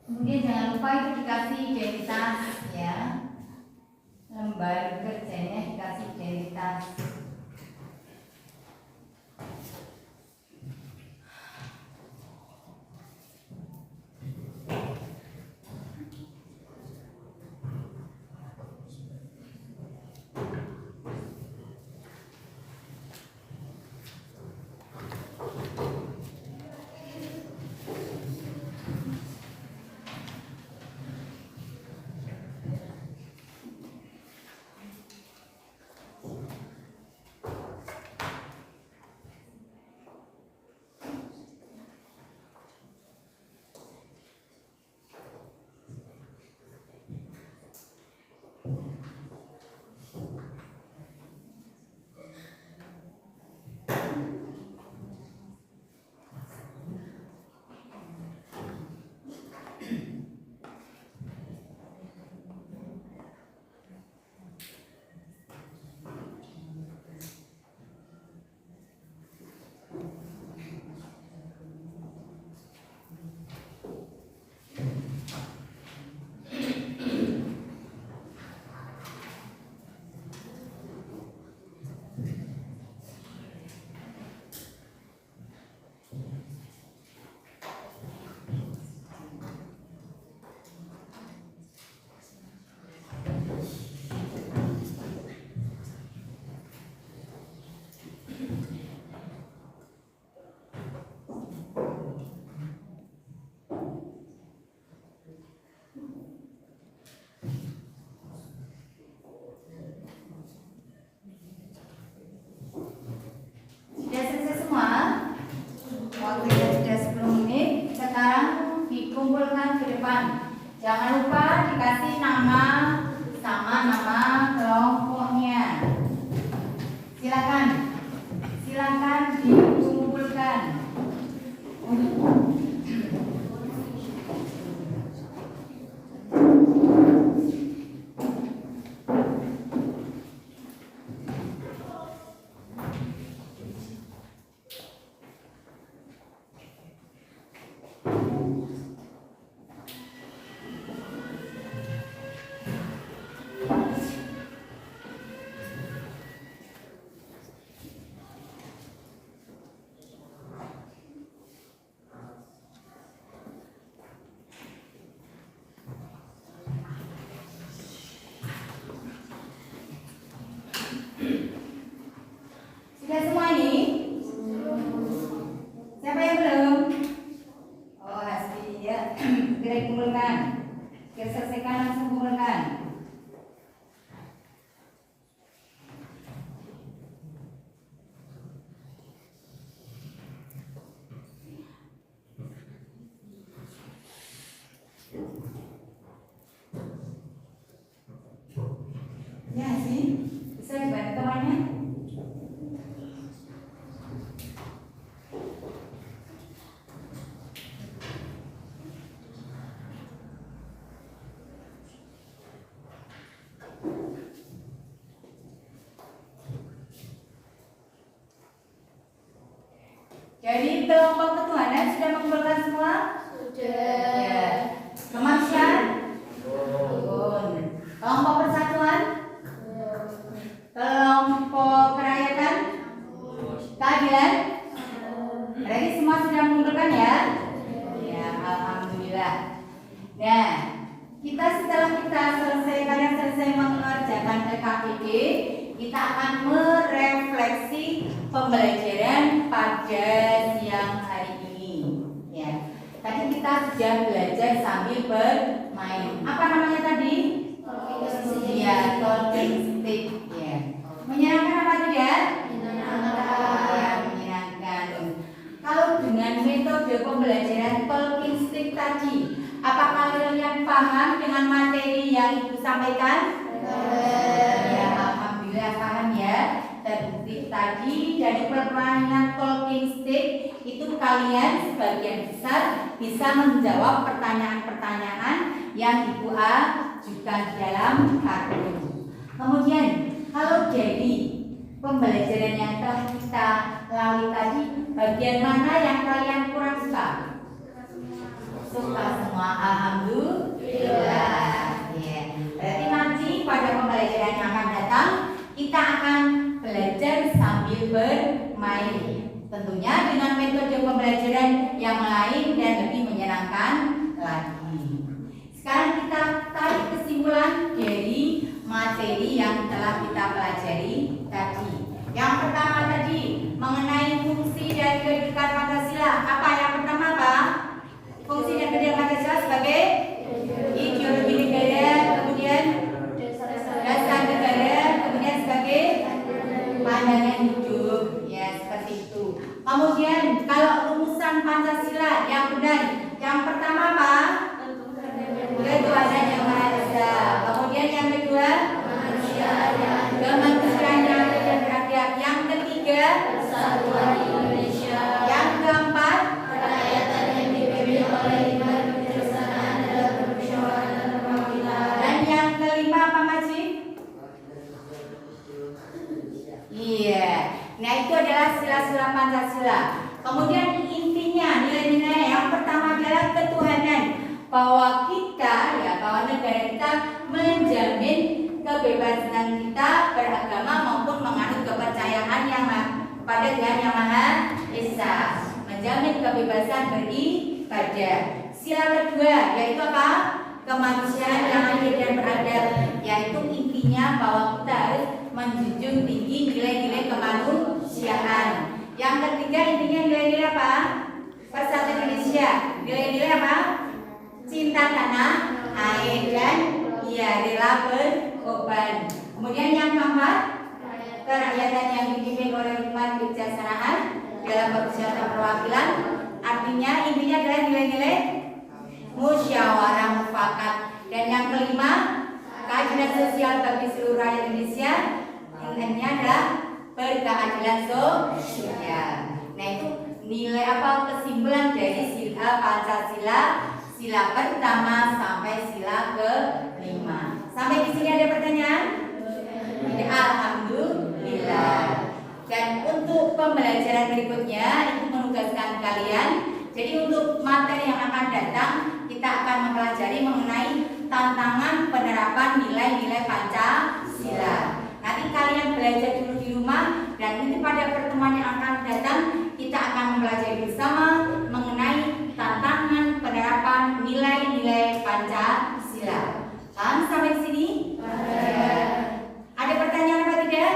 Kemudian jangan lupa itu dikasih identitas ya. Lembar kerjanya dikasih identitas. Sudah selesai semua? Waktunya sudah 10 menit. Sekarang dikumpulkan ke depan. Jangan lupa dikasih nama sama nama kelompoknya. Silakan. Silakan dikumpulkan. Sudah semua ini? Siapa yang belum? Oh, Hasbi ya. Segera dikumpulkan. Segera selesaikan, langsung kumpulkan. Ya sih, bisa dibantu temannya. Jadi kelompok ketuhanan sudah mengumpulkan semua? Sudah. Ya. Kemanusiaan? Nah, setelah kita selesai mengerjakan LKPD, kita akan merefleksi pembelajaran pada siang hari ini. Ya, tadi kita sudah belajar sambil bermain. Apa namanya tadi? Ya, talking stick. Ya, menyenangkan apa tidak? Ya, menyenangkan. Kalau dengan metode pembelajaran talking stick tadi, apakah kalian paham dengan materi yang Ibu sampaikan? Ya, alhamdulillah paham ya. Terbukti tadi dari permainan talking stick itu kalian sebagian besar bisa menjawab pertanyaan-pertanyaan yang Ibu ajukan dalam kartu. Kemudian kalau dari pembelajaran yang telah kita lalui tadi, bagian mana yang kalian kurang suka? Suka semua, alhamdulillah. Ya. Berarti nanti pada pembelajaran yang akan datang kita akan belajar sambil bermain. Tentunya dengan metode pembelajaran yang lain dan lebih menyenangkan lagi. Sekarang kita tarik kesimpulan dari materi yang telah kita pelajari tadi. Yang pertama tadi mengenai fungsi dan kedudukan Pancasila. Apa yang pertama, Pak? Fungsi dan kedudukan Pancasila sebagai ideologi negara, kemudian dasar negara, kemudian sebagai pandangan hidup. Ya, seperti itu. Kemudian kalau rumusan Pancasila yang benar, yang pertama apa? Ketuhanan yang Maha Esa. Kemudian yang kedua, kemanusiaan yang adil dan beradab. Yang ketiga, persatuan Indonesia. Yang keempat, kerakyatan yang dipimpin oleh hikmat kebijaksanaan dalam permusyawaratan dan perwakilan. Dan yang kelima apa, Majid? Iya. Nah, itu adalah sila-sila Pancasila. Kemudian intinya nilai-nilai yang pertama adalah ketuhanan, bahwa kita bahwa negara kita menjamin kebebasan kita beragama maupun menganut kepercayaan yang pada Tuhan Yang Maha Esa, menjamin kebebasan beribadah. Sila kedua yaitu apa? Kemanusiaan yang adil dan beradab, yaitu intinya bahwa kita harus menjunjung tinggi nilai-nilai kemanusiaan. Yang ketiga intinya nilai-nilai apa? Persatuan Indonesia. Nilai-nilai apa? Cinta tanah air dan rela berkorban. Kemudian yang keempat, kerakyatan yang dipimpin oleh hikmat kebijaksanaan dalam permusyawaratan perwakilan. Artinya intinya adalah nilai-nilai musyawarah mufakat. Dan yang kelima, keadilan sosial bagi seluruh rakyat Indonesia. Intinya adalah berkeadilan sosial. Nah, itu nilai apa kesimpulan dari sila Pancasila, sila pertama sampai sila kelima. Sampai di sini ada pertanyaan? Alhamdulillah. Dan untuk pembelajaran berikutnya, Ibu menugaskan kalian. Jadi untuk materi yang akan datang, kita akan mempelajari mengenai tantangan penerapan nilai-nilai Pancasila. Nanti kalian belajar dulu di rumah, dan nanti pada pertemuan yang akan datang kita akan mempelajari bersama mengenai tantangan penerapan nilai-nilai Pancasila. Paham sampai di sini? Ada pertanyaan apa tidak?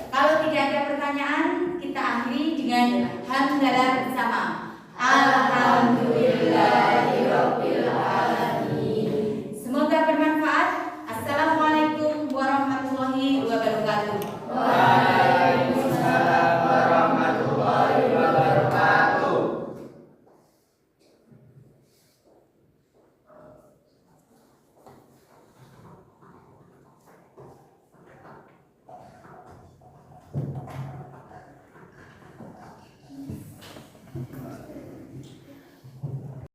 Kalau tidak ada pertanyaan, kita akhiri dengan hamdalah bersama.